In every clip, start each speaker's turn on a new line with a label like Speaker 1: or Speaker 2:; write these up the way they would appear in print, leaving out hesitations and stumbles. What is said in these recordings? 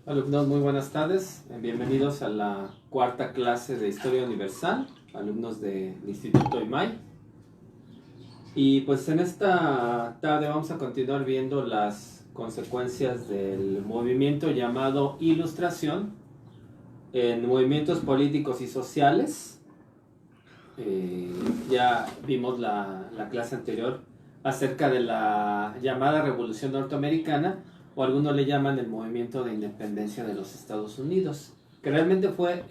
Speaker 1: Alumnos, muy buenas tardes. Bienvenidos a la cuarta clase de Historia Universal, alumnos del Instituto IMAI. Y pues en esta tarde vamos a continuar viendo las consecuencias del movimiento llamado Ilustración en movimientos políticos y sociales. Ya vimos la clase anterior acerca de la llamada Revolución Norteamericana, o algunos le llaman el movimiento de independencia de los Estados Unidos, que realmente fue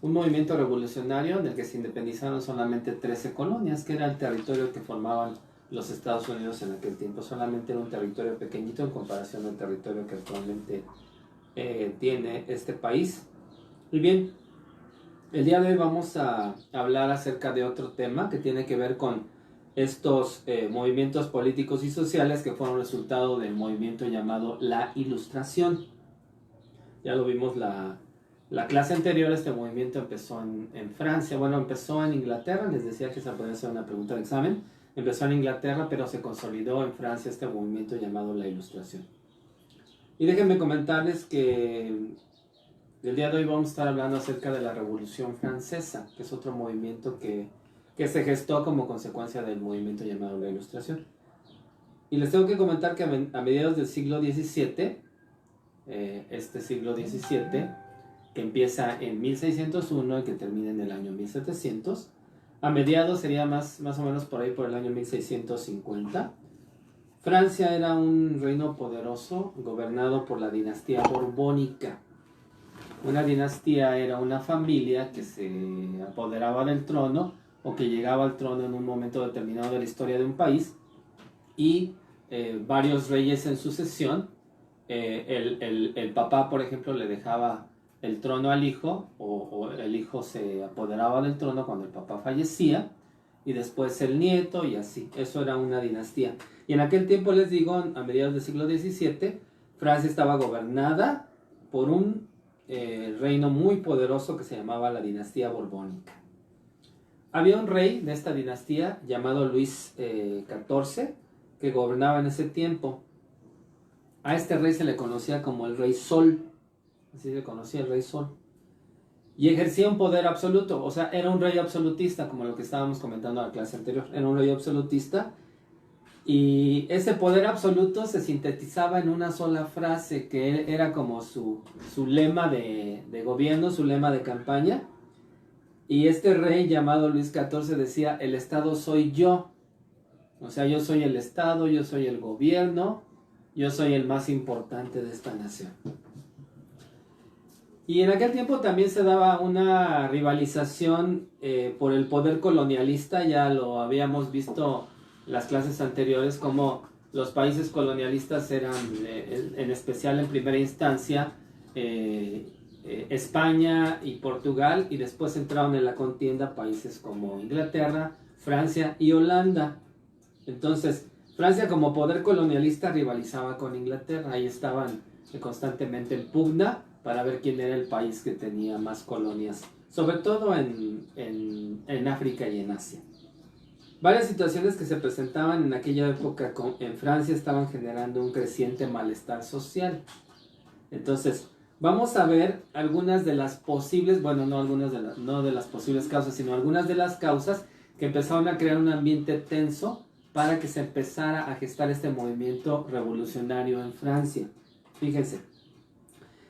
Speaker 1: un movimiento revolucionario en el que se independizaron solamente 13 colonias, que era el territorio que formaban los Estados Unidos en aquel tiempo. Solamente era un territorio pequeñito en comparación al territorio que actualmente tiene este país. Y bien, el día de hoy vamos a hablar acerca de otro tema que tiene que ver con estos movimientos políticos y sociales que fueron resultado del movimiento llamado la Ilustración. Ya lo vimos la clase anterior. Este movimiento empezó en Francia, bueno, empezó en Inglaterra. Les decía que esa podría ser una pregunta de examen. Empezó en Inglaterra, pero se consolidó en Francia este movimiento llamado la Ilustración. Y déjenme comentarles que el día de hoy vamos a estar hablando acerca de la Revolución Francesa, que es otro movimiento que se gestó como consecuencia del movimiento llamado la Ilustración. Y les tengo que comentar que a mediados del siglo XVII, este siglo XVII, que empieza en 1601 y que termina en el año 1700, a mediados sería más o menos por ahí por el año 1650, Francia era un reino poderoso gobernado por la dinastía borbónica. Una dinastía era una familia que se apoderaba del trono o que llegaba al trono en un momento determinado de la historia de un país, y varios reyes en sucesión. El papá, por ejemplo, le dejaba el trono al hijo, o el hijo se apoderaba del trono cuando el papá fallecía, y después el nieto, y así. Eso era una dinastía. Y en aquel tiempo, les digo, a mediados del siglo XVII, Francia estaba gobernada por un reino muy poderoso que se llamaba la dinastía borbónica. Había un rey de esta dinastía llamado Luis XIV, que gobernaba en ese tiempo. A este rey se le conocía como el Rey Sol, así se conocía el Rey Sol, y ejercía un poder absoluto. O sea, era un rey absolutista, como lo que estábamos comentando en la clase anterior. Era un rey absolutista, y ese poder absoluto se sintetizaba en una sola frase, que era como su lema de gobierno, su lema de campaña. Y este rey llamado Luis XIV decía: el Estado soy yo. O sea, yo soy el Estado, yo soy el gobierno, yo soy el más importante de esta nación. Y en aquel tiempo también se daba una rivalización por el poder colonialista. Ya lo habíamos visto las clases anteriores, como los países colonialistas eran, en especial en primera instancia, España y Portugal, y después entraron en la contienda países como Inglaterra, Francia y Holanda. Entonces, Francia como poder colonialista rivalizaba con Inglaterra. Ahí estaban constantemente en pugna para ver quién era el país que tenía más colonias, sobre todo en África y en Asia. Varias situaciones que se presentaban en aquella época en Francia estaban generando un creciente malestar social. Entonces, vamos a ver algunas de las posibles, bueno, no de las posibles causas, sino algunas de las causas que empezaron a crear un ambiente tenso para que se empezara a gestar este movimiento revolucionario en Francia. Fíjense,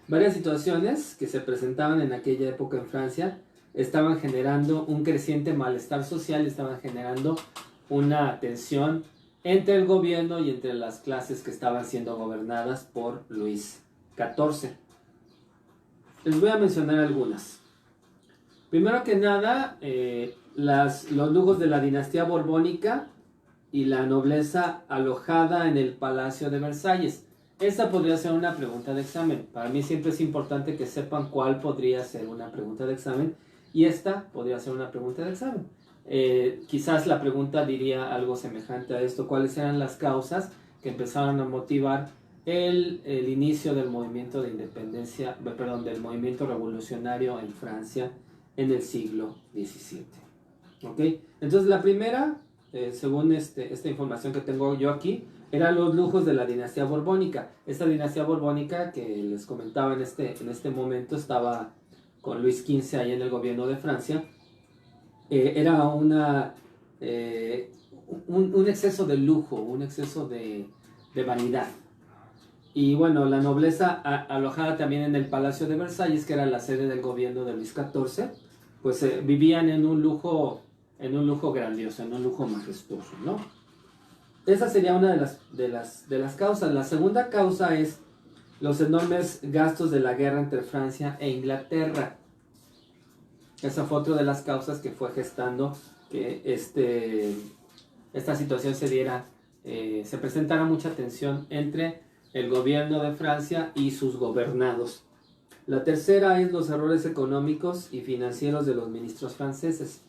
Speaker 1: varias situaciones que se presentaban en aquella época en Francia estaban generando un creciente malestar social, estaban generando una tensión entre el gobierno y entre las clases que estaban siendo gobernadas por Luis XIV. Les voy a mencionar algunas. Primero que nada, los lujos de la dinastía borbónica y la nobleza alojada en el Palacio de Versalles. Esta podría ser una pregunta de examen. Para mí siempre es importante que sepan cuál podría ser una pregunta de examen, y esta podría ser una pregunta de examen. Quizás la pregunta diría algo semejante a esto: ¿cuáles eran las causas que empezaron a motivar el inicio del movimiento de independencia, del movimiento revolucionario en Francia en el siglo XVII? ¿Ok? Entonces la primera, según esta información que tengo yo aquí, eran los lujos de la dinastía borbónica. Esta dinastía borbónica que les comentaba en este momento estaba con Luis XV ahí en el gobierno de Francia. Era un exceso de lujo, un exceso de vanidad. Y bueno, la nobleza alojada también en el Palacio de Versalles, que era la sede del gobierno de Luis XIV, pues vivían en un lujo grandioso, en un lujo majestuoso, ¿no? Esa sería una de las causas. La segunda causa es los enormes gastos de la guerra entre Francia e Inglaterra. Esa fue otra de las causas que fue gestando que esta situación se diera, se presentara mucha tensión entre el gobierno de Francia y sus gobernados. La tercera es los errores económicos y financieros de los ministros franceses.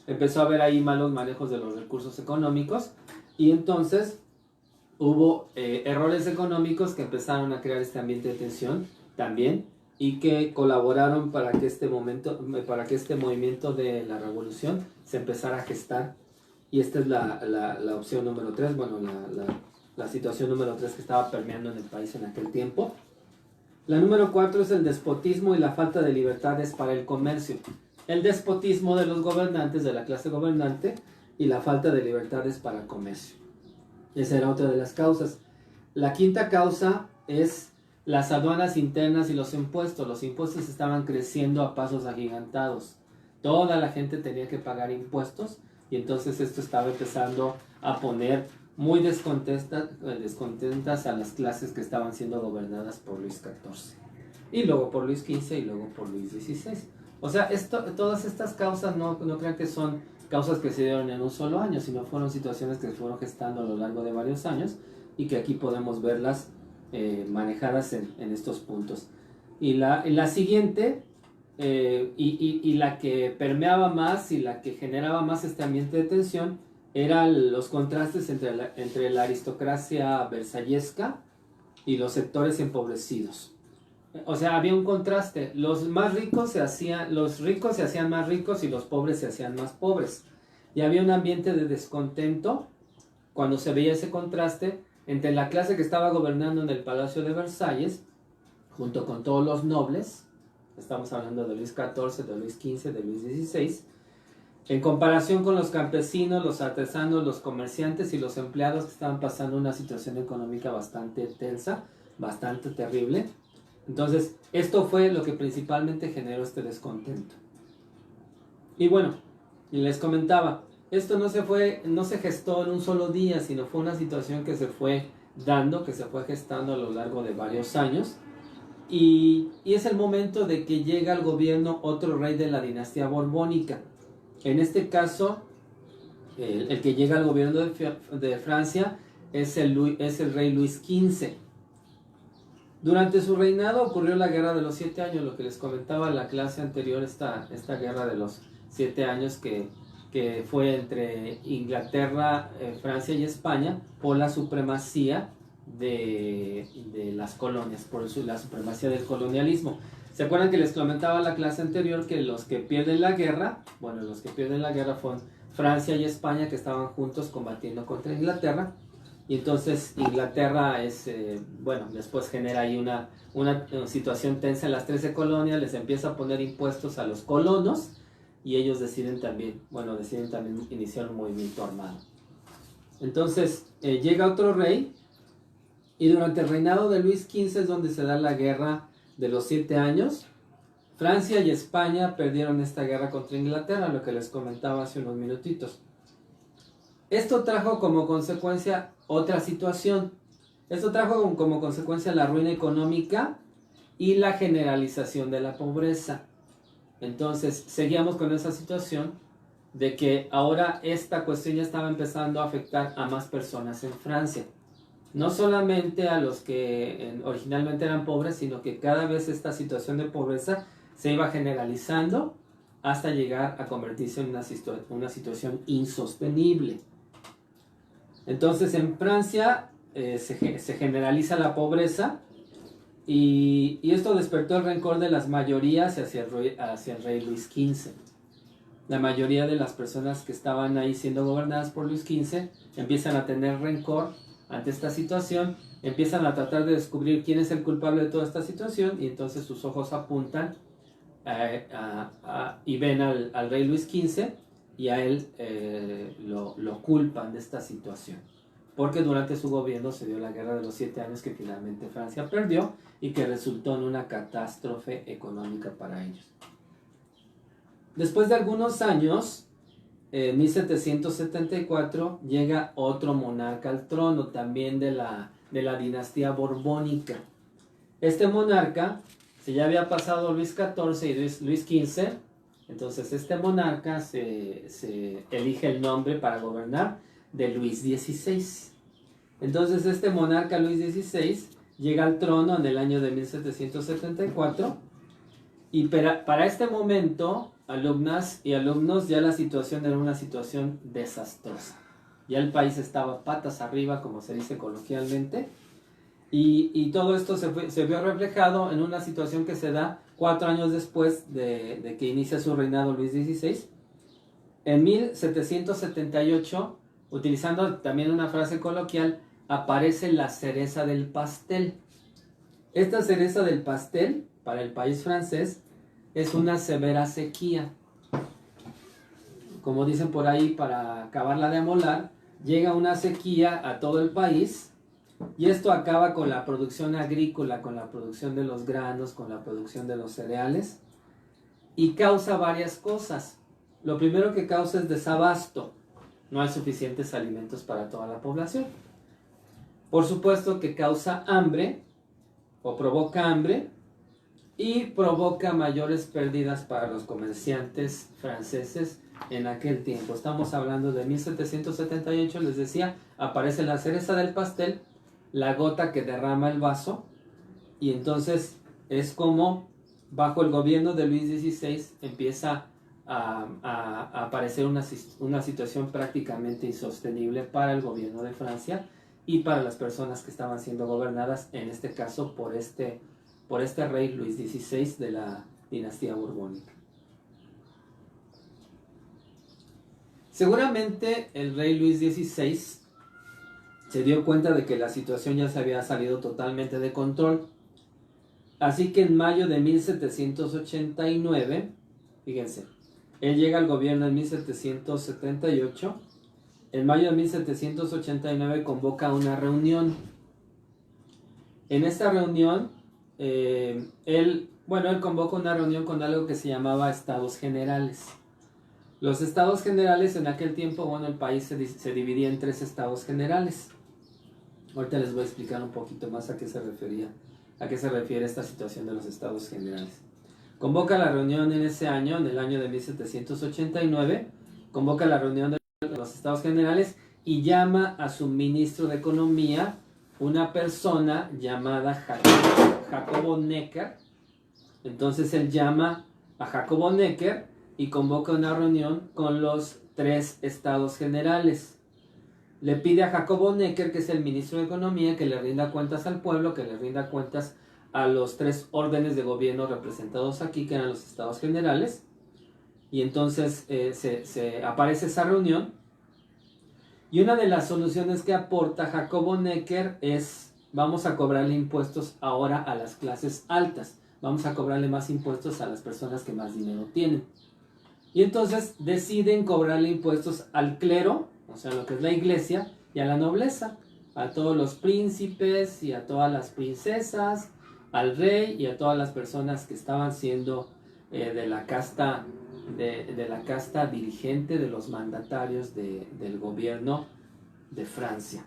Speaker 1: Empezó a haber ahí malos manejos de los recursos económicos y entonces hubo errores económicos que empezaron a crear este ambiente de tensión también y que colaboraron para que este movimiento de la revolución se empezara a gestar. Y esta es la opción número 3, bueno, la situación número 3 que estaba permeando en el país en aquel tiempo. La número 4 es el despotismo y la falta de libertades para el comercio. El despotismo de los gobernantes, de la clase gobernante, y la falta de libertades para el comercio. Esa era otra de las causas. La quinta causa es las aduanas internas y los impuestos. Los impuestos estaban creciendo a pasos agigantados. Toda la gente tenía que pagar impuestos y entonces esto estaba empezando a poner muy descontentas a las clases que estaban siendo gobernadas por Luis XIV. Y luego por Luis XV y luego por Luis XVI. O sea, todas estas causas no crean que son causas que se dieron en un solo año, sino fueron situaciones que se fueron gestando a lo largo de varios años y que aquí podemos verlas manejadas en estos puntos. Y la siguiente, y la que permeaba más y la que generaba más este ambiente de tensión, eran los contrastes entre la aristocracia versallesca y los sectores empobrecidos. O sea, había un contraste. Los ricos se hacían más ricos y los pobres se hacían más pobres. Y había un ambiente de descontento cuando se veía ese contraste entre la clase que estaba gobernando en el Palacio de Versalles, junto con todos los nobles. Estamos hablando de Luis XIV, de Luis XV, de Luis XVI. En comparación con los campesinos, los artesanos, los comerciantes y los empleados que estaban pasando una situación económica bastante tensa, bastante terrible. Entonces, esto fue lo que principalmente generó este descontento. Y bueno, les comentaba, esto no se gestó en un solo día, sino fue una situación que se fue dando, que se fue gestando a lo largo de varios años. Y es el momento de que llega al gobierno otro rey de la dinastía borbónica. En este caso, el que llega al gobierno de Francia es el rey Luis XV. Durante su reinado ocurrió la Guerra de los 7 años, lo que les comentaba en la clase anterior, esta Guerra de los 7 años que fue entre Inglaterra, Francia y España por la supremacía de las colonias, por la supremacía del colonialismo. ¿Se acuerdan que les comentaba en la clase anterior que los que pierden la guerra, fueron Francia y España, que estaban juntos combatiendo contra Inglaterra? Y entonces Inglaterra después genera ahí una situación tensa en las 13 colonias, les empieza a poner impuestos a los colonos y ellos deciden también iniciar un movimiento armado. Entonces llega otro rey y durante el reinado de Luis XV es donde se da la Guerra de los 7 años. Francia y España perdieron esta guerra contra Inglaterra, lo que les comentaba hace unos minutitos. Esto trajo como consecuencia otra situación. Esto trajo como consecuencia la ruina económica y la generalización de la pobreza. Entonces, seguíamos con esa situación de que ahora esta cuestión ya estaba empezando a afectar a más personas en Francia. No solamente a los que originalmente eran pobres, sino que cada vez esta situación de pobreza se iba generalizando hasta llegar a convertirse en una situación insostenible. Entonces en Francia se generaliza la pobreza y esto despertó el rencor de las mayorías hacia el rey Luis XV. La mayoría de las personas que estaban ahí siendo gobernadas por Luis XV empiezan a tener rencor ante esta situación, empiezan a tratar de descubrir quién es el culpable de toda esta situación y entonces sus ojos apuntan y ven al rey Luis XV y a él lo culpan de esta situación. Porque durante su gobierno se dio la Guerra de los 7 años que finalmente Francia perdió y que resultó en una catástrofe económica para ellos. Después de algunos años, en 1774, llega otro monarca al trono, también de la dinastía borbónica. Este monarca, si ya había pasado Luis XIV y Luis XV, entonces este monarca se elige el nombre para gobernar de Luis XVI. Entonces este monarca Luis XVI llega al trono en el año de 1774 y para este momento, alumnas y alumnos, ya la situación era una situación desastrosa. Ya el país estaba patas arriba, como se dice coloquialmente, y todo esto se vio reflejado en una situación que se da 4 años después de que inicia su reinado Luis XVI. En 1778, utilizando también una frase coloquial, aparece la cereza del pastel. Esta cereza del pastel, para el país francés, es una severa sequía. Como dicen por ahí, para acabarla de amolar, llega una sequía a todo el país y esto acaba con la producción agrícola, con la producción de los granos, con la producción de los cereales y causa varias cosas. Lo primero que causa es desabasto. No hay suficientes alimentos para toda la población. Por supuesto que causa hambre o provoca hambre y provoca mayores pérdidas para los comerciantes franceses en aquel tiempo. Estamos hablando de 1778, les decía, aparece la cereza del pastel, la gota que derrama el vaso, y entonces es como bajo el gobierno de Luis XVI empieza a aparecer una situación prácticamente insostenible para el gobierno de Francia y para las personas que estaban siendo gobernadas, en este caso por este rey Luis XVI de la dinastía borbónica. Seguramente el rey Luis XVI se dio cuenta de que la situación ya se había salido totalmente de control. Así que en mayo de 1789, fíjense, él llega al gobierno en 1778. En mayo de 1789 convoca una reunión. En esta reunión, él convoca una reunión con algo que se llamaba Estados Generales. Los Estados Generales en aquel tiempo, el país se dividía en 3 Estados Generales. Ahorita les voy a explicar un poquito más a qué se refiere esta situación de los Estados Generales. Convoca la reunión en ese año, en el año de 1789, convoca la reunión de los Estados Generales y llama a su ministro de Economía, una persona llamada Jacobo Necker. Entonces él llama a Jacobo Necker y convoca una reunión con los 3 Estados Generales. Le pide a Jacobo Necker, que es el ministro de Economía, que le rinda cuentas al pueblo, que le rinda cuentas a los 3 órdenes de gobierno representados aquí, que eran los Estados Generales. Y entonces aparece esa reunión. Y una de las soluciones que aporta Jacobo Necker es: vamos a cobrarle impuestos ahora a las clases altas. Vamos a cobrarle más impuestos a las personas que más dinero tienen. Y entonces deciden cobrarle impuestos al clero, o sea, lo que es la iglesia, y a la nobleza, a todos los príncipes y a todas las princesas, al rey y a todas las personas que estaban siendo de la casta dirigente de los mandatarios del gobierno de Francia.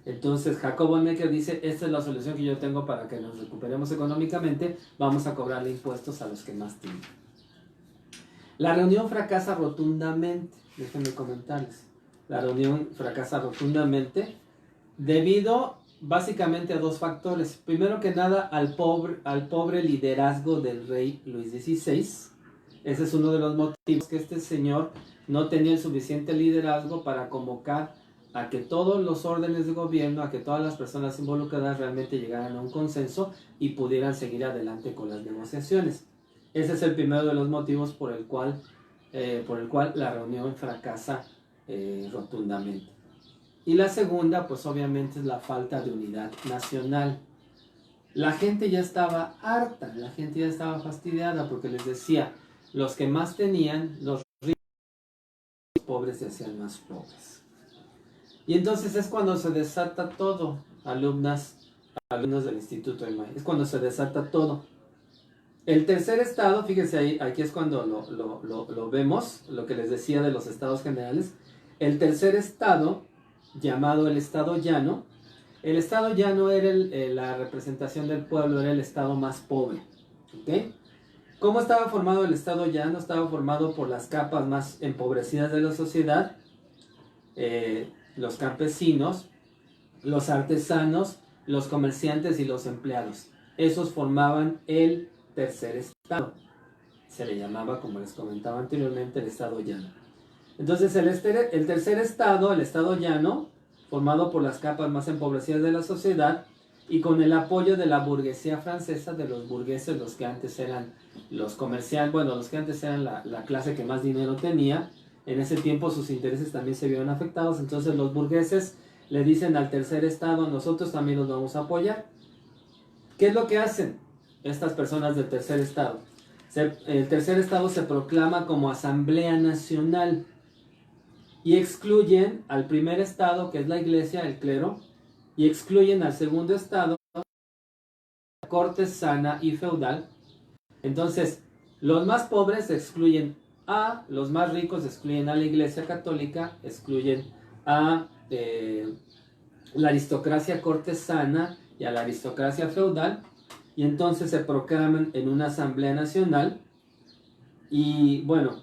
Speaker 1: Entonces Jacobo Necker dice: esta es la solución que yo tengo para que nos recuperemos económicamente, vamos a cobrarle impuestos a los que más tienen. La reunión fracasa rotundamente, déjenme comentarles. La reunión fracasa rotundamente debido básicamente a 2 factores. Primero que nada, al pobre liderazgo del rey Luis XVI. Ese es uno de los motivos, que este señor no tenía el suficiente liderazgo para convocar a que todos los órdenes de gobierno, a que todas las personas involucradas realmente llegaran a un consenso y pudieran seguir adelante con las negociaciones. Ese es el primero de los motivos por el cual la reunión fracasa rotundamente. Y la segunda, pues obviamente es la falta de unidad nacional. La gente ya estaba harta, la gente ya estaba fastidiada porque les decía, los que más tenían, los pobres se hacían más pobres. Y entonces es cuando se desata todo, alumnos del Instituto de Mayo, es cuando se desata todo. El tercer estado, fíjense ahí, aquí es cuando lo vemos, lo que les decía de los estados generales. El tercer estado, llamado el estado llano, el estado llano era la representación del pueblo, era el estado más pobre. ¿Ok? ¿Cómo estaba formado el estado llano? Estaba formado por las capas más empobrecidas de la sociedad, los campesinos, los artesanos, los comerciantes y los empleados. Esos formaban el tercer estado. Se le llamaba, como les comentaba anteriormente, el estado llano. Entonces el tercer estado, el estado llano, formado por las capas más empobrecidas de la sociedad y con el apoyo de la burguesía francesa, de los burgueses, los que antes eran los comerciantes, bueno, los que antes eran la clase que más dinero tenía. En ese tiempo sus intereses también se vieron afectados, entonces los burgueses le dicen al tercer estado, nosotros también los vamos a apoyar. ¿Qué es lo que hacen estas personas del tercer estado? El tercer estado se proclama como Asamblea Nacional y excluyen al primer estado, que es la iglesia, el clero, y excluyen al segundo estado, cortesana y feudal. Entonces, los más pobres excluyen a, los más ricos excluyen a la iglesia católica, excluyen a la aristocracia cortesana y a la aristocracia feudal, y entonces se proclaman en una asamblea nacional. Y bueno,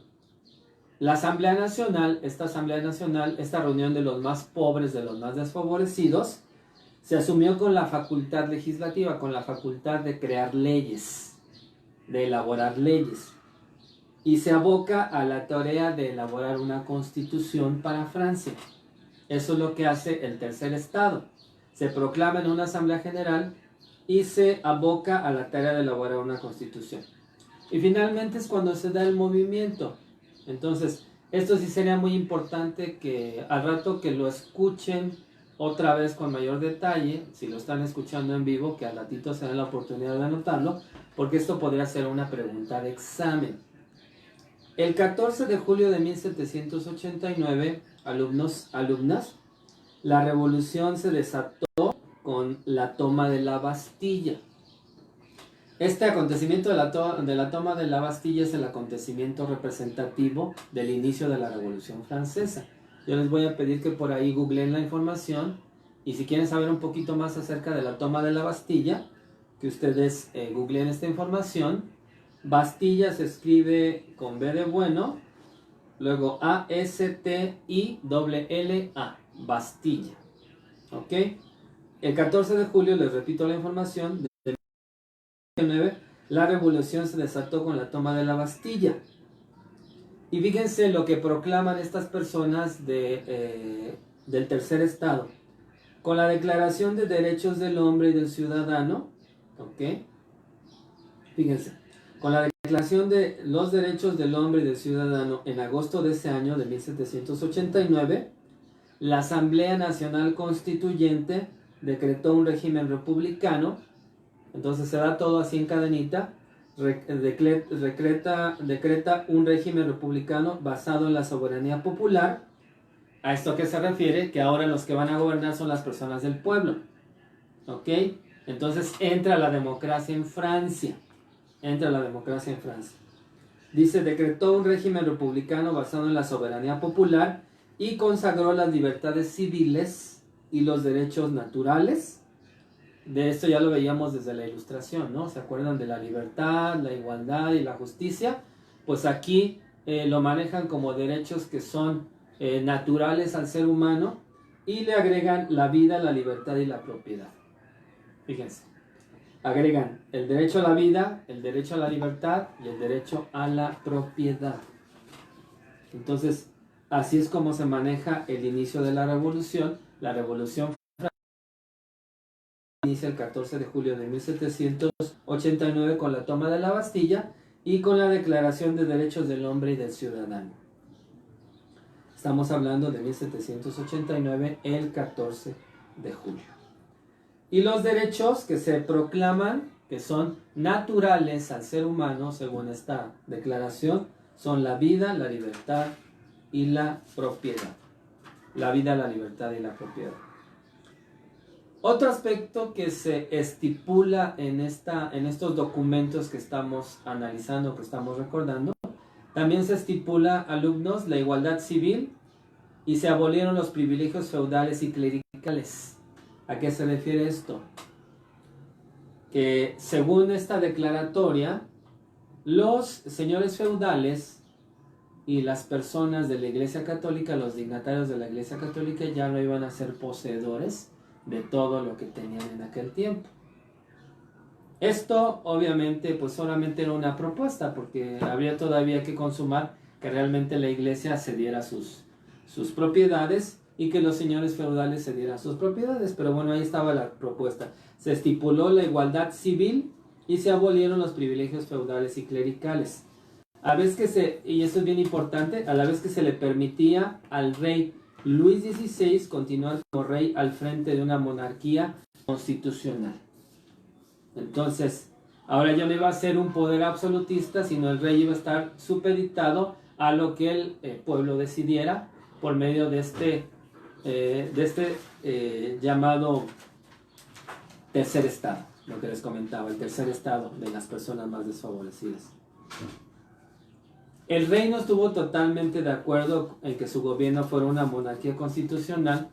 Speaker 1: la asamblea nacional, esta reunión de los más pobres, de los más desfavorecidos, se asumió con la facultad legislativa, con la facultad de crear leyes, de elaborar leyes, y se aboca a la tarea de elaborar una constitución para Francia. Eso es lo que hace el tercer estado. Se proclama en una asamblea general y se aboca a la tarea de elaborar una constitución. Y finalmente es cuando se da el movimiento. Entonces, esto sí sería muy importante que al rato que lo escuchen otra vez con mayor detalle, si lo están escuchando en vivo, que al ratito se den la oportunidad de anotarlo, porque esto podría ser una pregunta de examen. El 14 de julio de 1789, alumnas, la revolución se desató con la toma de la Bastilla. Este acontecimiento de la toma de la Bastilla es el acontecimiento representativo del inicio de la Revolución Francesa. Yo les voy a pedir que por ahí googleen la información, y si quieren saber un poquito más acerca de la toma de la Bastilla, que ustedes googleen esta información. Bastilla se escribe con B de bueno, luego A-S-T-I-L-L-A, Bastilla. ¿Ok? El 14 de julio, les repito la información, la revolución se desató con la toma de la Bastilla. Y fíjense lo que proclaman estas personas del tercer estado. Con la Declaración de Derechos del Hombre y del Ciudadano, ¿ok? Fíjense, con la Declaración de los Derechos del Hombre y del Ciudadano en agosto de ese año, de 1789, la Asamblea Nacional Constituyente decretó un régimen republicano. Entonces se da todo así en cadenita. Decreta un régimen republicano basado en la soberanía popular. ¿A esto qué se refiere? Que ahora los que van a gobernar son las personas del pueblo. ¿Ok? Entonces entra la democracia en Francia. Dice, decretó un régimen republicano basado en la soberanía popular y consagró las libertades civiles y los derechos naturales. De esto ya lo veíamos desde la Ilustración, ¿no? ¿Se acuerdan de la libertad, la igualdad y la justicia? Pues aquí lo manejan como derechos que son naturales al ser humano, y le agregan la vida, la libertad y la propiedad. Fíjense, agregan el derecho a la vida, el derecho a la libertad y el derecho a la propiedad. Entonces, así es como se maneja el inicio de la revolución. La revolución inicia el 14 de julio de 1789 con la toma de la Bastilla y con la Declaración de Derechos del Hombre y del Ciudadano. Estamos hablando de 1789, el 14 de julio. Y los derechos que se proclaman, que son naturales al ser humano, según esta declaración, son la vida, la libertad y la propiedad. La vida, la libertad y la propiedad. Otro aspecto que se estipula en estos documentos que estamos analizando, que estamos recordando, también se estipula, alumnos, la igualdad civil y se abolieron los privilegios feudales y clericales. ¿A qué se refiere esto? Que según esta declaratoria, los señores feudales y las personas de la Iglesia Católica, los dignatarios de la Iglesia Católica, ya no iban a ser poseedores de todo lo que tenían en aquel tiempo. Esto obviamente pues solamente era una propuesta, porque había todavía que consumar que realmente la iglesia cediera sus propiedades y que los señores feudales cedieran sus propiedades. Pero bueno, ahí estaba la propuesta. Se estipuló la igualdad civil y se abolieron los privilegios feudales y clericales. A la vez que y esto es bien importante, a la vez que se le permitía al rey Luis XVI continuar como rey al frente de una monarquía constitucional. Entonces, ahora ya no iba a ser un poder absolutista, sino el rey iba a estar supeditado a lo que el pueblo decidiera por medio de este llamado tercer estado, lo que les comentaba, el tercer estado de las personas más desfavorecidas. El rey no estuvo totalmente de acuerdo en que su gobierno fuera una monarquía constitucional,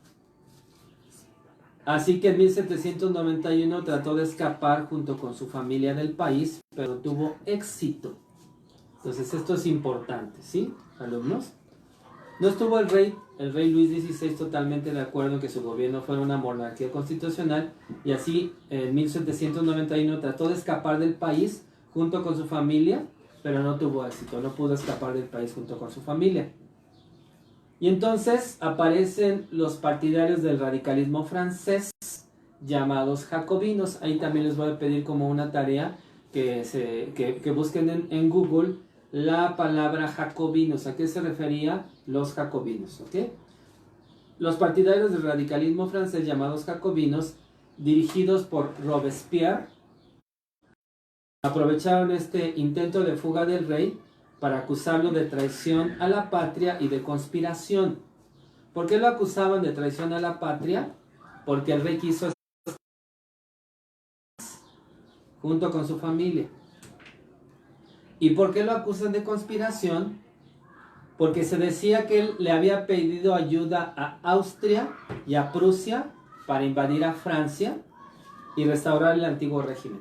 Speaker 1: así que en 1791 trató de escapar junto con su familia del país, pero tuvo éxito. Entonces esto es importante, ¿sí, alumnos? No estuvo el rey Luis XVI totalmente de acuerdo en que su gobierno fuera una monarquía constitucional, y así en 1791 trató de escapar del país junto con su familia, pero no tuvo éxito, no pudo escapar del país junto con su familia. Y entonces aparecen los partidarios del radicalismo francés, llamados jacobinos. Ahí también les voy a pedir como una tarea que busquen en Google la palabra jacobinos. ¿A qué se refería los jacobinos? ¿Okay? Los partidarios del radicalismo francés, llamados jacobinos, dirigidos por Robespierre, aprovecharon este intento de fuga del rey para acusarlo de traición a la patria y de conspiración. ¿Por qué lo acusaban de traición a la patria? Porque el rey quiso estar junto con su familia. ¿Y por qué lo acusan de conspiración? Porque se decía que él le había pedido ayuda a Austria y a Prusia para invadir a Francia y restaurar el antiguo régimen.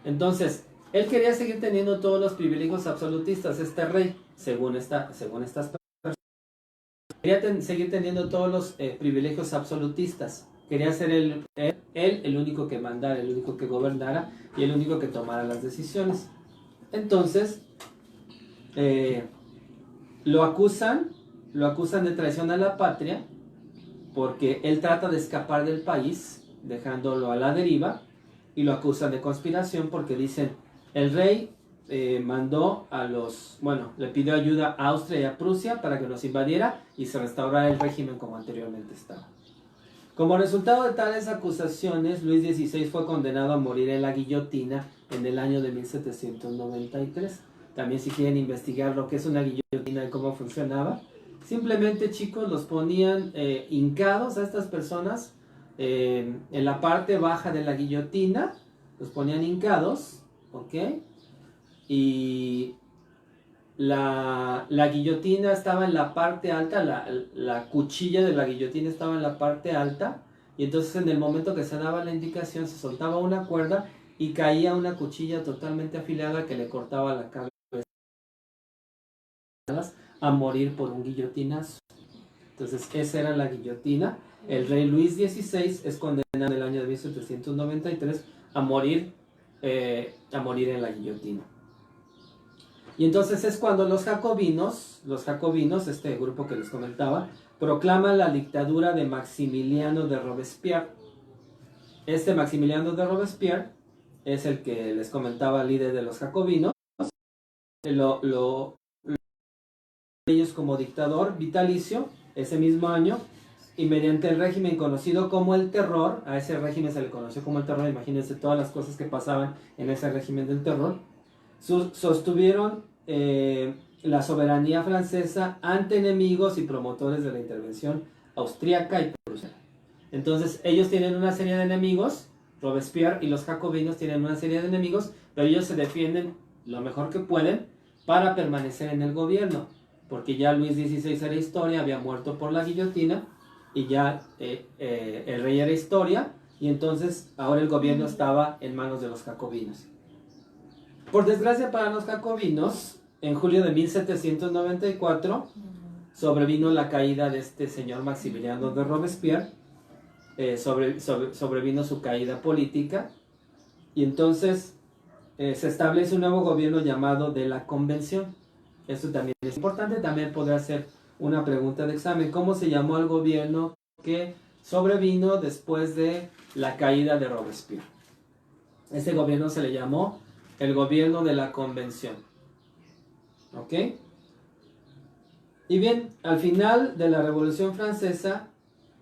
Speaker 1: Entonces, él quería seguir teniendo todos los privilegios absolutistas, este rey, según estas personas. Quería seguir teniendo todos los privilegios absolutistas. Quería ser él el único que mandara, el único que gobernara y el único que tomara las decisiones. Entonces, lo acusan de traición a la patria porque él trata de escapar del país, dejándolo a la deriva, y lo acusan de conspiración porque dicen, el rey le pidió ayuda a Austria y a Prusia para que los invadiera y se restaurara el régimen como anteriormente estaba. Como resultado de tales acusaciones, Luis XVI fue condenado a morir en la guillotina en el año de 1793. También si quieren investigar lo que es una guillotina y cómo funcionaba, simplemente, chicos, los ponían hincados a estas personas en la parte baja de la guillotina, los ponían hincados, ¿ok? Y la guillotina estaba en la parte alta, la cuchilla de la guillotina estaba en la parte alta, y entonces en el momento que se daba la indicación se soltaba una cuerda y caía una cuchilla totalmente afilada que le cortaba la cabeza a morir por un guillotinazo. Entonces esa era la guillotina. El rey Luis XVI es condenado en el año de 1793 a morir en la guillotina. Y entonces es cuando los jacobinos, este grupo que les comentaba, proclaman la dictadura de Maximiliano de Robespierre. Este Maximiliano de Robespierre es el que les comentaba, líder de los jacobinos. ellos como dictador vitalicio ese mismo año, y mediante el régimen conocido como el terror, a ese régimen se le conoció como el terror, imagínense todas las cosas que pasaban en ese régimen del terror, sostuvieron la soberanía francesa ante enemigos y promotores de la intervención austríaca y prusiana. Entonces ellos tienen una serie de enemigos, Robespierre y los jacobinos tienen una serie de enemigos, pero ellos se defienden lo mejor que pueden para permanecer en el gobierno, porque ya Luis XVI era historia, había muerto por la guillotina, y ya el rey era historia, y entonces ahora el gobierno estaba en manos de los jacobinos. Por desgracia para los jacobinos, en julio de 1794 sobrevino la caída de este señor Maximiliano de Robespierre, sobrevino su caída política, y entonces se establece un nuevo gobierno llamado de la Convención. Esto también es importante, también podrá ser una pregunta de examen. ¿Cómo se llamó al gobierno que sobrevino después de la caída de Robespierre? Este gobierno se le llamó el gobierno de la Convención. ¿Ok? Y bien, al final de la Revolución Francesa,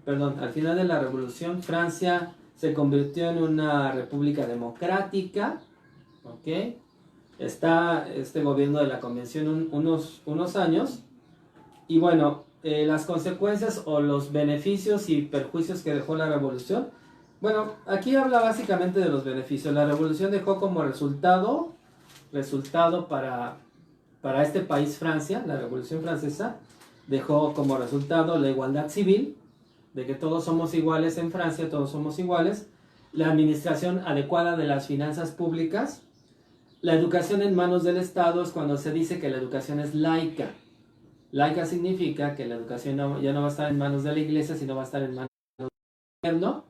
Speaker 1: al final de la Revolución, Francia se convirtió en una república democrática. ¿Ok? Está este gobierno de la Convención unos años, y bueno, las consecuencias o los beneficios y perjuicios que dejó la revolución. Bueno, aquí habla básicamente de los beneficios. La revolución dejó como resultado para este país, Francia, la Revolución Francesa, dejó como resultado la igualdad civil, de que todos somos iguales en Francia, todos somos iguales, la administración adecuada de las finanzas públicas, la educación en manos del Estado. Es cuando se dice que la educación es laica. Laica significa que la educación ya no va a estar en manos de la iglesia, sino va a estar en manos del gobierno,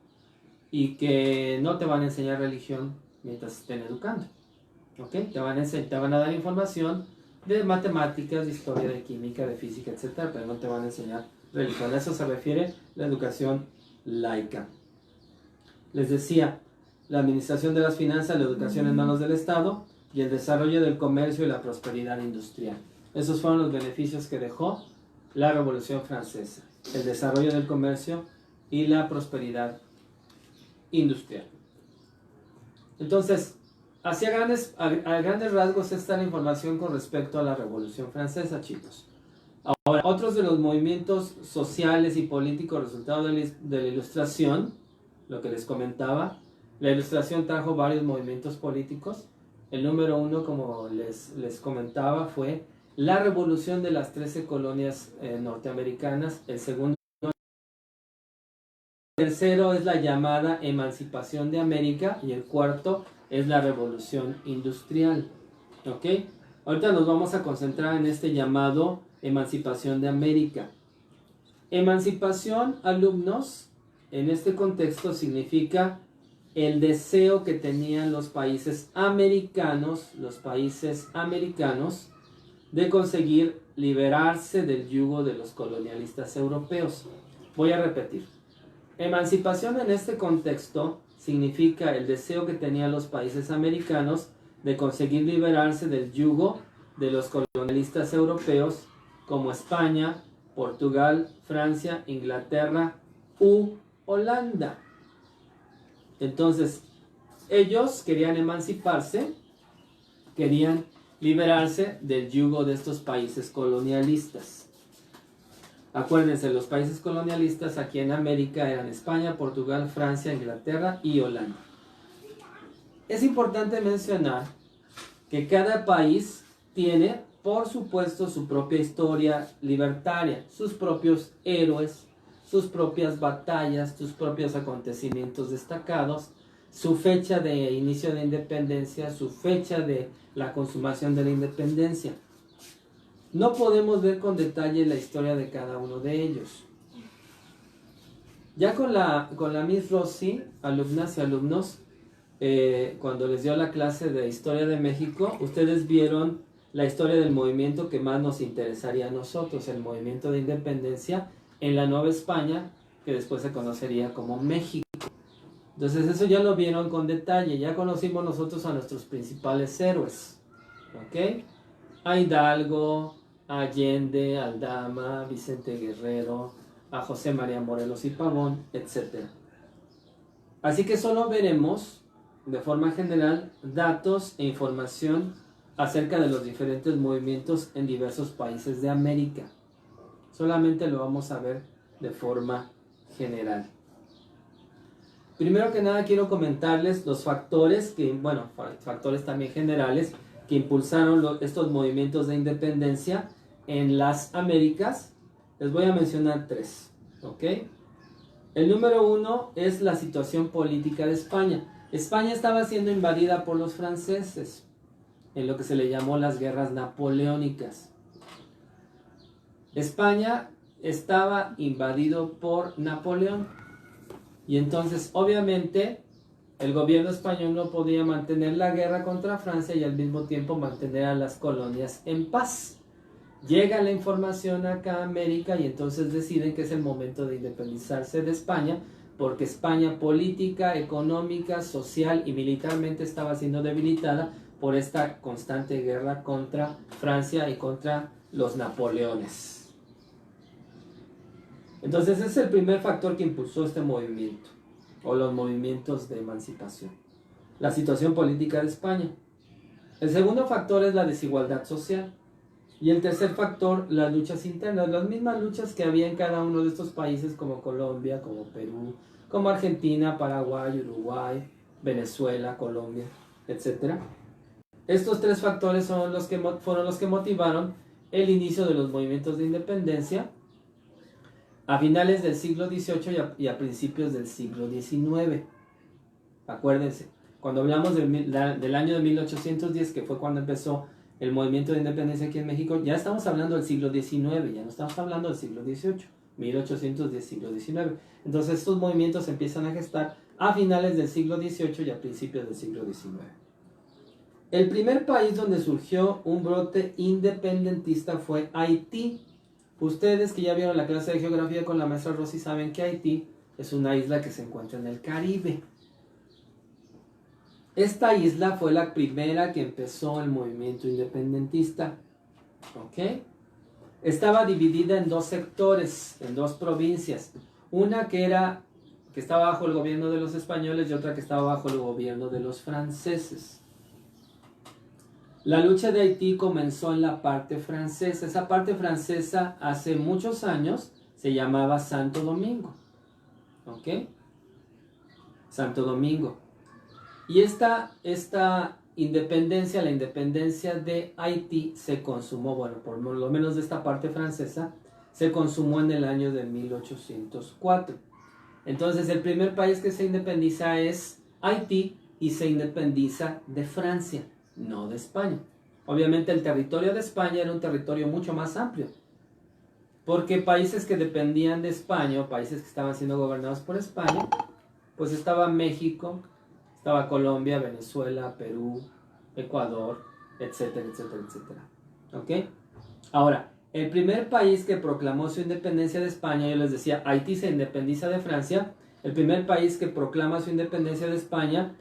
Speaker 1: y que no te van a enseñar religión mientras estén educando. ¿Okay? Te van a dar información de matemáticas, de historia, de química, de física, etc., pero no te van a enseñar religión. A eso se refiere la educación laica. Les decía, la administración de las finanzas, la educación en manos del Estado, y el desarrollo del comercio y la prosperidad industrial. Esos fueron los beneficios que dejó la Revolución Francesa: el desarrollo del comercio y la prosperidad industrial. Entonces, a grandes rasgos, esta es la información con respecto a la Revolución Francesa, chicos. Ahora, otros de los movimientos sociales y políticos resultado de la Ilustración, lo que les comentaba, la Ilustración trajo varios movimientos políticos. El número uno, como les comentaba, fue la revolución de las 13 colonias norteamericanas. El segundo, el tercero es la llamada emancipación de América, y el cuarto es la revolución industrial. ¿Ok? Ahorita nos vamos a concentrar en este llamado emancipación de América. Emancipación, alumnos, en este contexto significa el deseo que tenían los países americanos de conseguir liberarse del yugo de los colonialistas europeos. Voy a repetir. Emancipación en este contexto significa el deseo que tenían los países americanos de conseguir liberarse del yugo de los colonialistas europeos como España, Portugal, Francia, Inglaterra u Holanda. Entonces, ellos querían emanciparse, querían liberarse del yugo de estos países colonialistas. Acuérdense, los países colonialistas aquí en América eran España, Portugal, Francia, Inglaterra y Holanda. Es importante mencionar que cada país tiene, por supuesto, su propia historia libertaria, sus propios héroes, sus propias batallas, sus propios acontecimientos destacados, su fecha de inicio de independencia, su fecha de la consumación de la independencia. No podemos ver con detalle la historia de cada uno de ellos. Ya con la Miss Rossi, alumnas y alumnos, cuando les dio la clase de Historia de México, ustedes vieron la historia del movimiento que más nos interesaría a nosotros, el movimiento de independencia en la Nueva España, que después se conocería como México. Entonces eso ya lo vieron con detalle, ya conocimos nosotros a nuestros principales héroes, ¿ok? A Hidalgo, a Allende, Aldama, Vicente Guerrero, a José María Morelos y Pavón, etc. Así que solo veremos, de forma general, datos e información acerca de los diferentes movimientos en diversos países de América. Solamente lo vamos a ver de forma general. Primero que nada quiero comentarles los factores factores también generales que impulsaron estos movimientos de independencia en las Américas. Les voy a mencionar tres, ¿ok? El número uno es la situación política de España. España estaba siendo invadida por los franceses en lo que se le llamó las guerras napoleónicas. España estaba invadido por Napoleón y entonces obviamente el gobierno español no podía mantener la guerra contra Francia y al mismo tiempo mantener a las colonias en paz. Llega la información acá a América y entonces deciden que es el momento de independizarse de España, porque España política, económica, social y militarmente estaba siendo debilitada por esta constante guerra contra Francia y contra los Napoleones. Entonces ese es el primer factor que impulsó este movimiento, o los movimientos de emancipación. La situación política de España. El segundo factor es la desigualdad social. Y el tercer factor, las luchas internas, las mismas luchas que había en cada uno de estos países como Colombia, como Perú, como Argentina, Paraguay, Uruguay, Venezuela, Colombia, etc. Estos tres factores fueron los que motivaron el inicio de los movimientos de independencia a finales del siglo XVIII y a principios del siglo XIX. Acuérdense, cuando hablamos del año de 1810, que fue cuando empezó el movimiento de independencia aquí en México, ya estamos hablando del siglo XIX, ya no estamos hablando del siglo XVIII, 1810, siglo XIX. Entonces estos movimientos empiezan a gestar a finales del siglo XVIII y a principios del siglo XIX. El primer país donde surgió un brote independentista fue Haití. Ustedes que ya vieron la clase de geografía con la maestra Rosy saben que Haití es una isla que se encuentra en el Caribe. Esta isla fue la primera que empezó el movimiento independentista, ¿ok? Estaba dividida en dos sectores, en dos provincias. Una que estaba bajo el gobierno de los españoles y otra que estaba bajo el gobierno de los franceses. La lucha de Haití comenzó en la parte francesa. Esa parte francesa hace muchos años se llamaba Santo Domingo, ¿ok? Santo Domingo. Y esta independencia, la independencia de Haití se consumó, bueno, por lo menos de esta parte francesa, se consumó en el año de 1804. Entonces el primer país que se independiza es Haití y se independiza de Francia, no de España. Obviamente el territorio de España era un territorio mucho más amplio, porque países que dependían de España, o países que estaban siendo gobernados por España, pues estaba México, estaba Colombia, Venezuela, Perú, Ecuador, etcétera, etcétera, etcétera. ¿Ok? Ahora, el primer país que proclamó su independencia de España, yo les decía, Haití se independiza de Francia. El primer país que proclama su independencia de España,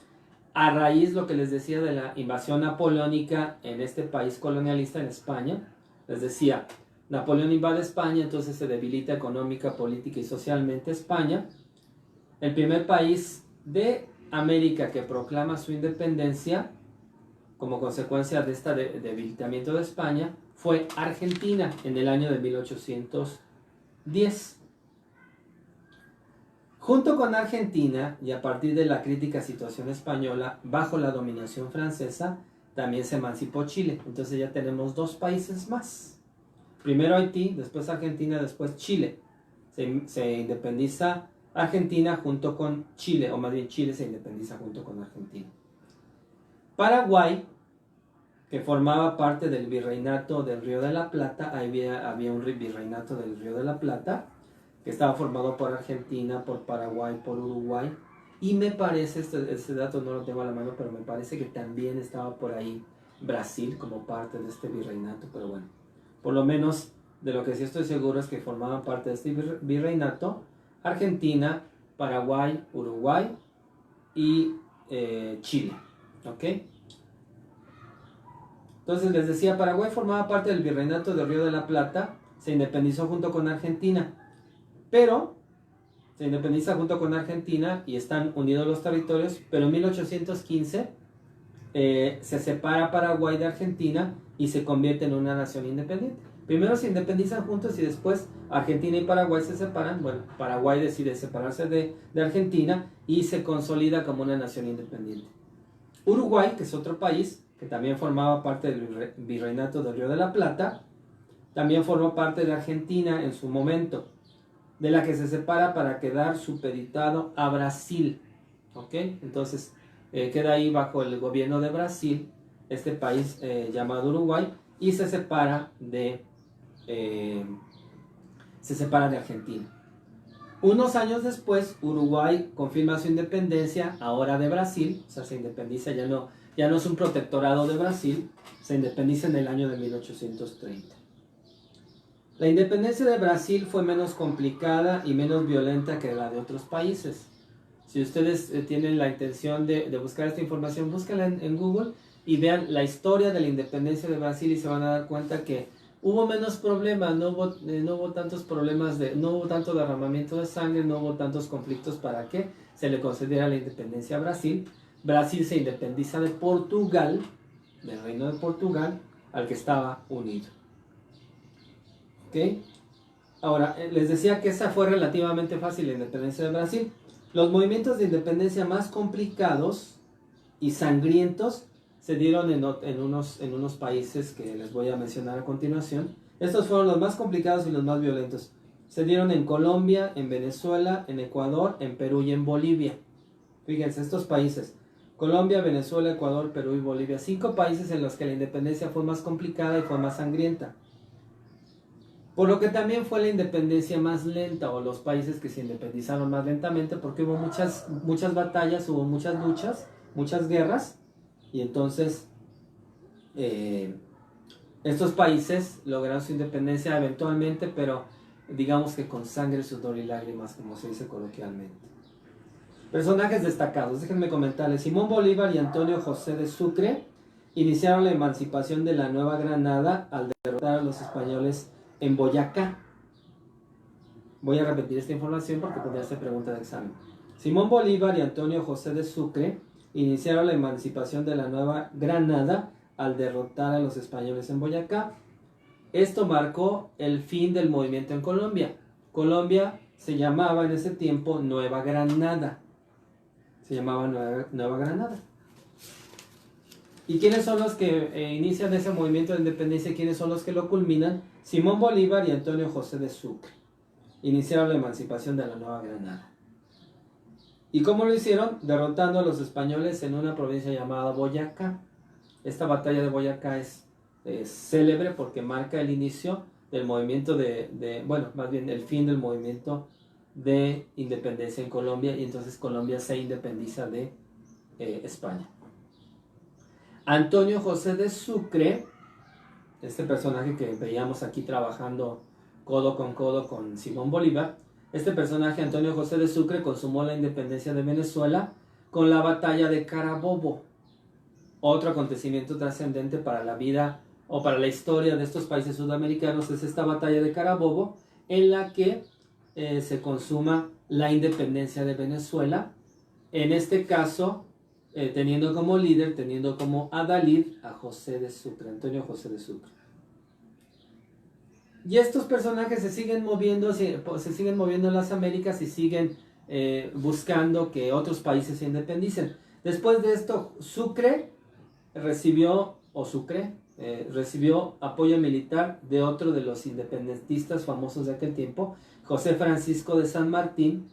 Speaker 1: a raíz, lo que les decía, de la invasión napoleónica en este país colonialista, en España. Les decía, Napoleón invade España, entonces se debilita económica, política y socialmente España. El primer país de América que proclama su independencia como consecuencia de este debilitamiento de España fue Argentina en el año de 1810. Junto con Argentina, y a partir de la crítica situación española bajo la dominación francesa, también se emancipó Chile. Entonces ya tenemos dos países más. Primero Haití, después Argentina, después Chile. Se independiza Argentina junto con Chile, o más bien Chile se independiza junto con Argentina. Paraguay, que formaba parte del virreinato del Río de la Plata, había un virreinato del Río de la Plata, que estaba formado por Argentina, por Paraguay, por Uruguay, y me parece, este dato no lo tengo a la mano, pero me parece que también estaba por ahí Brasil como parte de este virreinato, pero bueno, por lo menos de lo que sí estoy seguro es que formaban parte de este virreinato Argentina, Paraguay, Uruguay y Chile, ¿ok? Entonces les decía, Paraguay formaba parte del Virreinato de Río de la Plata, se independizó junto con Argentina, pero se independiza junto con Argentina y están unidos los territorios, pero en 1815 se separa Paraguay de Argentina y se convierte en una nación independiente. Primero se independizan juntos y después Argentina y Paraguay se separan. Bueno, Paraguay decide separarse de Argentina y se consolida como una nación independiente. Uruguay, que es otro país que también formaba parte del Virreinato del Río de la Plata, también formó parte de Argentina en su momento, de la que se separa para quedar supeditado a Brasil. ¿Ok? Entonces queda ahí bajo el gobierno de Brasil, este país llamado Uruguay, y se separa de Argentina. Unos años después, Uruguay confirma su independencia, ahora de Brasil, o sea, se independiza, ya no es un protectorado de Brasil, se independiza en el año de 1830. La independencia de Brasil fue menos complicada y menos violenta que la de otros países. Si ustedes tienen la intención de buscar esta información, búsquenla en Google y vean la historia de la independencia de Brasil y se van a dar cuenta que hubo menos problemas, no hubo tantos problemas, no hubo tanto derramamiento de sangre, no hubo tantos conflictos para que se le concediera la independencia a Brasil. Brasil se independiza de Portugal, del reino de Portugal, al que estaba unido. ¿Ok? Ahora, les decía que esa fue relativamente fácil, la independencia de Brasil. Los movimientos de independencia más complicados y sangrientos se dieron en unos países que les voy a mencionar a continuación. Estos fueron los más complicados y los más violentos. Se dieron en Colombia, en Venezuela, en Ecuador, en Perú y en Bolivia. Fíjense, estos países: Colombia, Venezuela, Ecuador, Perú y Bolivia. 5 países en los que la independencia fue más complicada y fue más sangrienta. Por lo que también fue la independencia más lenta, o los países que se independizaron más lentamente, porque hubo muchas batallas, hubo muchas luchas, muchas guerras, y entonces estos países lograron su independencia eventualmente, pero digamos que con sangre, sudor y lágrimas, como se dice coloquialmente. Personajes destacados, déjenme comentarles. Simón Bolívar y Antonio José de Sucre iniciaron la emancipación de la Nueva Granada al derrotar a los españoles en Boyacá. Voy a repetir esta información porque podría ser pregunta de examen. Simón Bolívar y Antonio José de Sucre iniciaron la emancipación de la Nueva Granada al derrotar a los españoles en Boyacá. Esto marcó el fin del movimiento en Colombia. Colombia se llamaba en ese tiempo Nueva Granada. Se llamaba Nueva Granada. ¿Y quiénes son los que inician ese movimiento de independencia? ¿Quiénes son los que lo culminan? Simón Bolívar y Antonio José de Sucre iniciaron la emancipación de la Nueva Granada. ¿Y cómo lo hicieron? Derrotando a los españoles en una provincia llamada Boyacá. Esta batalla de Boyacá es célebre porque marca el inicio del movimiento más bien el fin del movimiento de independencia en Colombia, y entonces Colombia se independiza de España. Antonio José de Sucre, este personaje que veíamos aquí trabajando codo con Simón Bolívar, este personaje, Antonio José de Sucre, consumó la independencia de Venezuela con la batalla de Carabobo. Otro acontecimiento trascendente para la vida o para la historia de estos países sudamericanos es esta batalla de Carabobo, en la que se consuma la independencia de Venezuela. En este caso, teniendo como líder, teniendo como adalid a José de Sucre, Antonio José de Sucre. Y estos personajes se siguen moviendo en las Américas y siguen buscando que otros países se independicen. Después de esto, Sucre recibió apoyo militar de otro de los independentistas famosos de aquel tiempo, José Francisco de San Martín.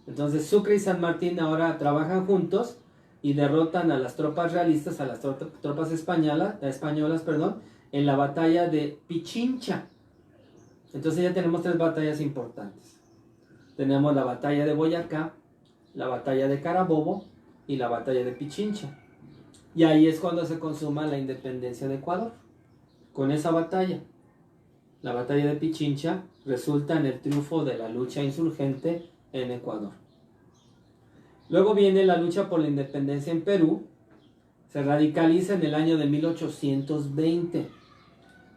Speaker 1: Entonces Sucre y San Martín ahora trabajan juntos y derrotan a las tropas realistas, a las tropas españolas, en la batalla de Pichincha. Entonces ya tenemos 3 batallas importantes. Tenemos la batalla de Boyacá, la batalla de Carabobo y la batalla de Pichincha. Y ahí es cuando se consuma la independencia de Ecuador. Con esa batalla, la batalla de Pichincha, resulta en el triunfo de la lucha insurgente en Ecuador. Luego viene la lucha por la independencia en Perú. Se radicaliza en el año de 1820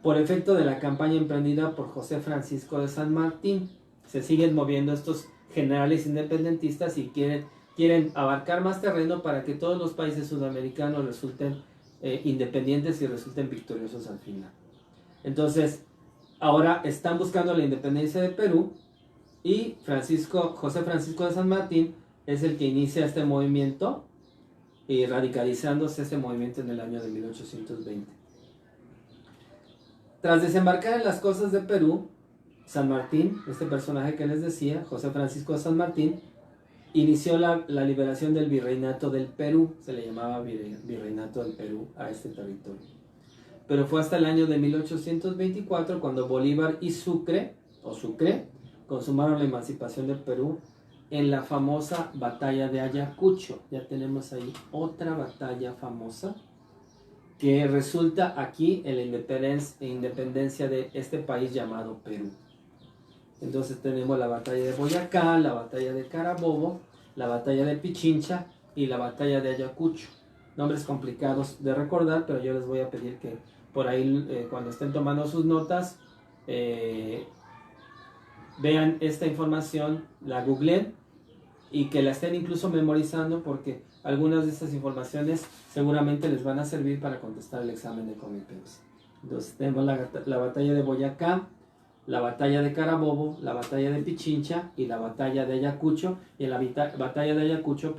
Speaker 1: por efecto de la campaña emprendida por José Francisco de San Martín. Se siguen moviendo estos generales independentistas y quieren abarcar más terreno para que todos los países sudamericanos resulten independientes y resulten victoriosos al final. Entonces, ahora están buscando la independencia de Perú y José Francisco de San Martín es el que inicia este movimiento y radicalizándose este movimiento en el año de 1820. Tras desembarcar en las costas de Perú, San Martín, este personaje que les decía, José Francisco de San Martín, inició la liberación del virreinato del Perú. Se le llamaba virreinato del Perú a este territorio. Pero fue hasta el año de 1824 cuando Bolívar y Sucre consumaron la emancipación del Perú en la famosa batalla de Ayacucho. Ya tenemos ahí otra batalla famosa que resulta aquí en la independencia de este país llamado Perú. Entonces tenemos la batalla de Boyacá, la batalla de Carabobo, la batalla de Pichincha y la batalla de Ayacucho. Nombres complicados de recordar, pero yo les voy a pedir que por ahí cuando estén tomando sus notas vean esta información, la googleen y que la estén incluso memorizando, porque algunas de estas informaciones seguramente les van a servir para contestar el examen de Comipems. Entonces tenemos la batalla de Boyacá, la batalla de Carabobo, la batalla de Pichincha y la batalla de Ayacucho. Y en la batalla de Ayacucho,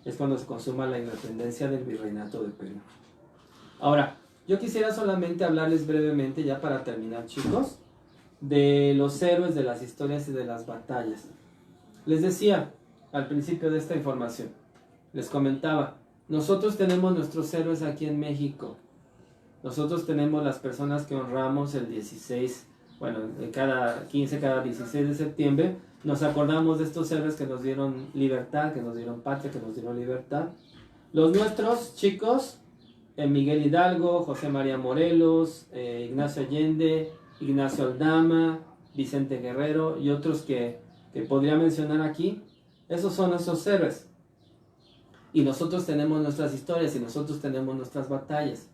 Speaker 1: es cuando se consuma la independencia del virreinato de Perú. Ahora, yo quisiera solamente hablarles brevemente, ya para terminar, chicos, de los héroes de las historias y de las batallas. Les decía al principio de esta información, les comentaba, nosotros tenemos nuestros héroes aquí en México. Nosotros tenemos las personas que honramos el 16, cada 15, cada 16 de septiembre, nos acordamos de estos héroes que nos dieron libertad, que nos dieron patria, que nos dieron libertad. Los nuestros, chicos, Miguel Hidalgo, José María Morelos, Ignacio Allende, Ignacio Aldama, Vicente Guerrero y otros que podría mencionar aquí. Esos son nuestros héroes. Y nosotros tenemos nuestras historias y nosotros tenemos nuestras batallas.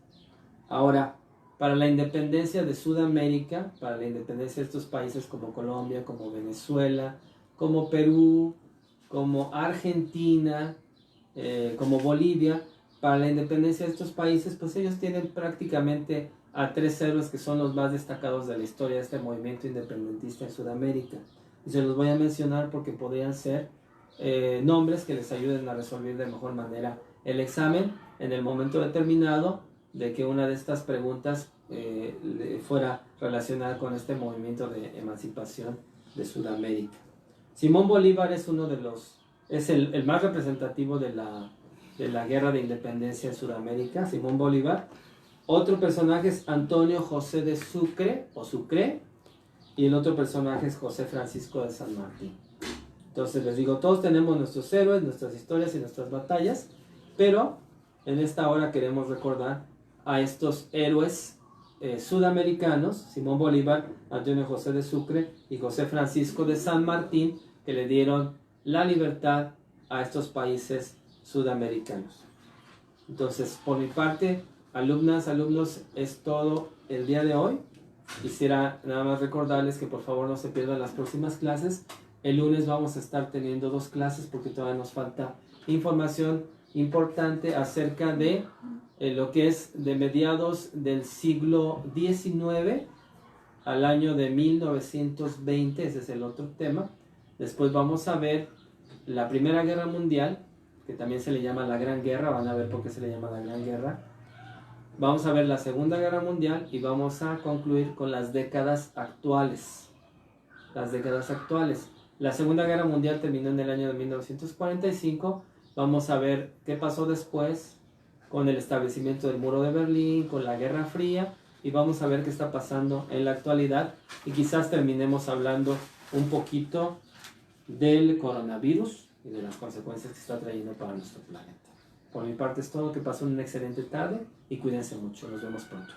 Speaker 1: Ahora, para la independencia de Sudamérica, para la independencia de estos países como Colombia, como Venezuela, como Perú, como Argentina, como Bolivia, para la independencia de estos países, pues ellos tienen prácticamente a tres héroes que son los más destacados de la historia de este movimiento independentista en Sudamérica. Y se los voy a mencionar porque podrían ser nombres que les ayuden a resolver de mejor manera el examen en el momento determinado de que una de estas preguntas fuera relacionada con este movimiento de emancipación de Sudamérica. Simón Bolívar es el más representativo de la guerra de independencia en Sudamérica, Simón Bolívar. Otro personaje es Antonio José de Sucre, y el otro personaje es José Francisco de San Martín. Entonces les digo, todos tenemos nuestros héroes, nuestras historias y nuestras batallas, pero en esta hora queremos recordar a estos héroes sudamericanos, Simón Bolívar, Antonio José de Sucre y José Francisco de San Martín, que le dieron la libertad a estos países sudamericanos. Entonces, por mi parte, alumnas, alumnos, es todo el día de hoy. Quisiera nada más recordarles que por favor no se pierdan las próximas clases. El lunes vamos a estar teniendo 2 clases porque todavía nos falta información importante acerca de lo que es de mediados del siglo XIX al año de 1920, ese es el otro tema. Después vamos a ver la Primera Guerra Mundial, que también se le llama la Gran Guerra, van a ver por qué se le llama la Gran Guerra. Vamos a ver la Segunda Guerra Mundial y vamos a concluir con las décadas actuales. Las décadas actuales. La Segunda Guerra Mundial terminó en el año de 1945. Vamos a ver qué pasó después con el establecimiento del Muro de Berlín, con la Guerra Fría, y vamos a ver qué está pasando en la actualidad. Y quizás terminemos hablando un poquito del coronavirus y de las consecuencias que está trayendo para nuestro planeta. Por mi parte es todo, que pasen una excelente tarde y cuídense mucho. Nos vemos pronto.